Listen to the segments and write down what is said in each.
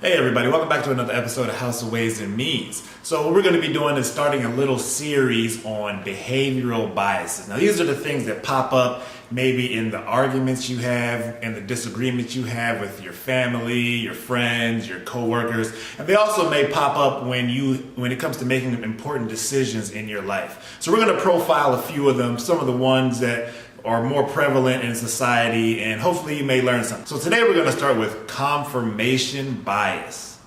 Hey everybody, welcome back to another episode of House of Ways and Means. So what we're going to be doing is starting a little series on behavioral biases. Now these are the things that pop up maybe in the arguments you have and the disagreements you have with your family, your friends, your coworkers, and they also may pop up when it comes to making important decisions in your life. So we're going to profile a few of them, some of the ones that are more prevalent in society, and hopefully you may learn something. So today we're going to start with confirmation bias.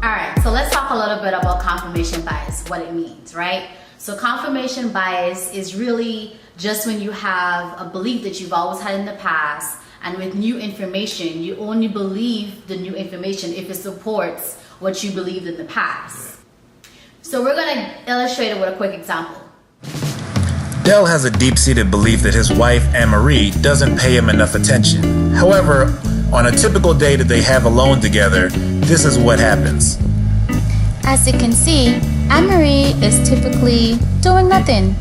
Alright, so let's talk a little bit about confirmation bias, what it means, right? So confirmation bias is really just when you have a belief that you've always had in the past, and with new information, you only believe the new information if it supports what you believed in the past. So we're going to illustrate it with a quick example. Del has a deep-seated belief that his wife, Anne-Marie, doesn't pay him enough attention. However, on a typical day that they have alone together, this is what happens. As you can see, Anne-Marie is typically doing nothing.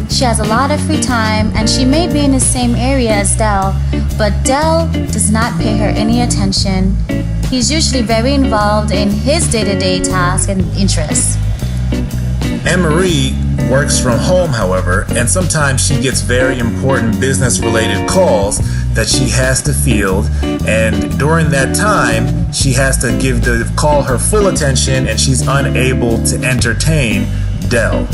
She has a lot of free time and she may be in the same area as Del, but Del does not pay her any attention. He's usually very involved in his day-to-day tasks and interests. Anne-Marie works from home, however, and sometimes she gets very important business-related calls that she has to field, and during that time, she has to give the call her full attention and she's unable to entertain Del.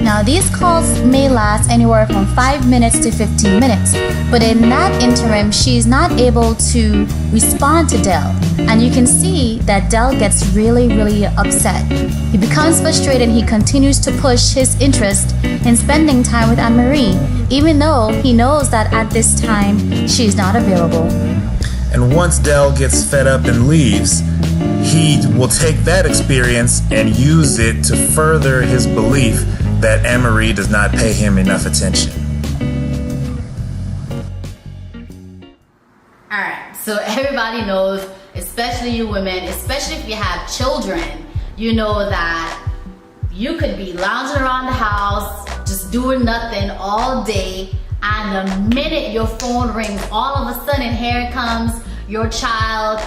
Now these calls may last anywhere from 5 minutes to 15 minutes, but in that interim, she's not able to respond to Del. And you can see that Del gets really upset. He becomes frustrated and he continues to push his interest in spending time with Anne-Marie, even though he knows that at this time, she's not available. And once Del gets fed up and leaves, he will take that experience and use it to further his belief that Anne-Marie does not pay him enough attention. Alright, so everybody knows, especially you women, especially if you have children, you know that you could be lounging around the house, just doing nothing all day, and the minute your phone rings, all of a sudden here it comes, your child,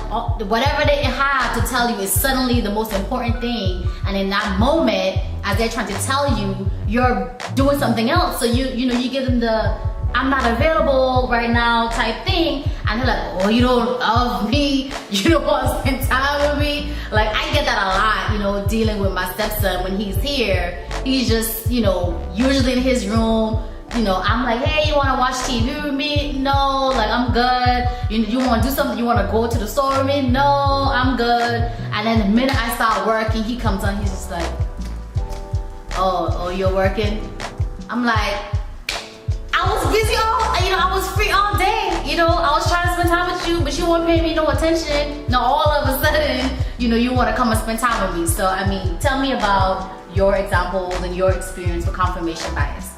whatever they have to tell you is suddenly the most important thing, and in that moment, as they're trying to tell you, you're doing something else. So you give them the "I'm not available right now" type thing, and they're like, "Oh, you don't love me, you don't want to spend time with me." Like, I get that a lot, dealing with my stepson. When he's here, he's just, usually in his room. I'm like, "Hey, you want to watch TV with me?" "No, like, I'm good." You want to do something? You want to go to the store with me?" "No, I'm good." And then the minute I start working, he comes on, he's just like, Oh, you're working? I'm like, I was busy I was free all day. I was trying to spend time with you, but you weren't paying me no attention. Now all of a sudden, you want to come and spend time with me. So, tell me about your examples and your experience with confirmation bias.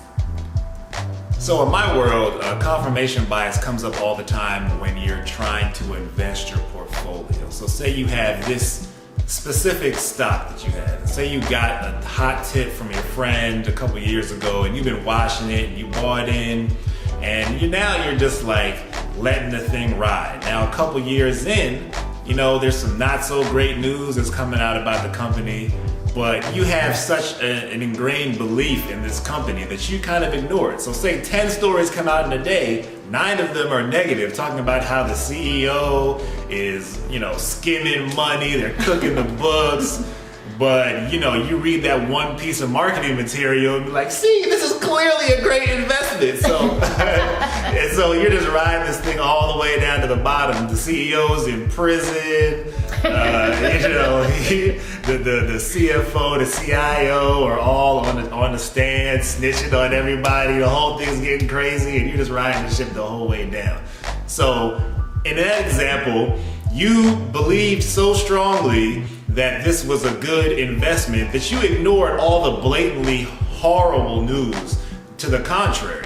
So in my world, confirmation bias comes up all the time when you're trying to invest your portfolio. So say you have this specific stock that you have. Say you got a hot tip from your friend a couple years ago and you've been watching it and you bought in, and you're just like letting the thing ride. Now a couple years in, there's some not so great news that's coming out about the company, but you have such an ingrained belief in this company that you kind of ignore it. So say 10 stories come out in a day, 9 of them are negative, talking about how the CEO is, skimming money, they're cooking the books. But, you read that one piece of marketing material and be like, see, this is clearly a great investment. So, and so you're just riding this thing all the way down to the bottom. The CEO's in prison, the CFO, the CIO are all on the stand, snitching on everybody. The whole thing's getting crazy and you're just riding the ship the whole way down. So in that example, you believed so strongly that this was a good investment that you ignored all the blatantly horrible news to the contrary.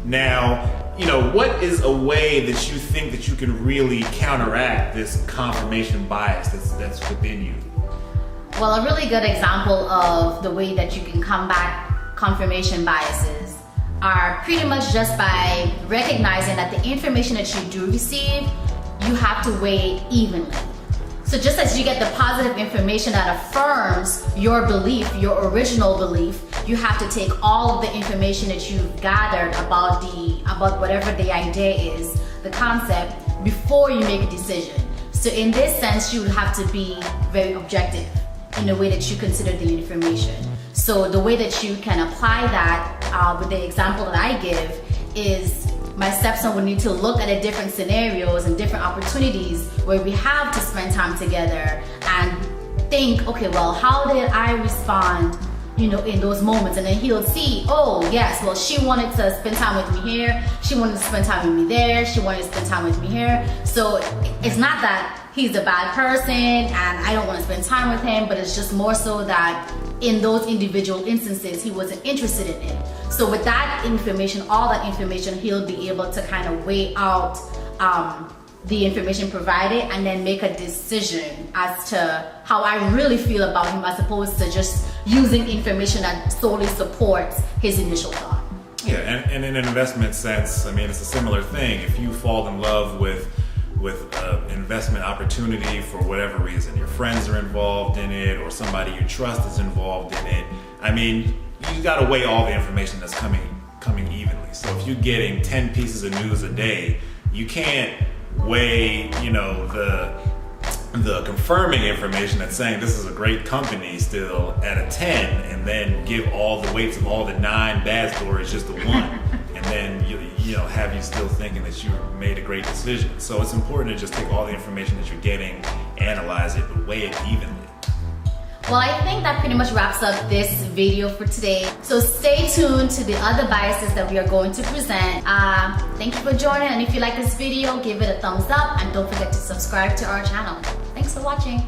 Now, what is a way that you think that you can really counteract this confirmation bias that's within you? Well, a really good example of the way that you can combat confirmation biases are pretty much just by recognizing that the information that you do receive, you have to weigh evenly. So just as you get the positive information that affirms your belief, your original belief, you have to take all of the information that you've gathered about whatever the idea is, the concept, before you make a decision. So in this sense, you would have to be very objective in the way that you consider the information. So the way that you can apply that with the example that I give is my stepson would need to look at the different scenarios and different opportunities where we have to spend time together and think, okay, well, how did I respond, in those moments? And then he'll see, oh yes, well, she wanted to spend time with me here, she wanted to spend time with me there, she wanted to spend time with me here. So it's not that he's a bad person and I don't want to spend time with him, but it's just more so that in those individual instances, he wasn't interested in it. So with that information, all that information, he'll be able to kind of weigh out the information provided and then make a decision as to how I really feel about him, as opposed to just using information that solely supports his initial thought. Yeah, and in an investment sense, it's a similar thing. If you fall in love with an investment opportunity for whatever reason, your friends are involved in it or somebody you trust is involved in it, you got to weigh all the information that's coming evenly. So if you're getting 10 pieces of news a day, you can't weigh the confirming information that's saying this is a great company still at a 10 and then give all the weights of all the 9 bad stories just to 1 and then have you still thinking that you made a great decision. So it's important to just take all the information that you're getting, analyze it, but weigh it evenly. Well, I think that pretty much wraps up this video for today. So stay tuned to the other biases that we are going to present. Thank you for joining, and if you like this video, give it a thumbs up and don't forget to subscribe to our channel. Thanks for watching.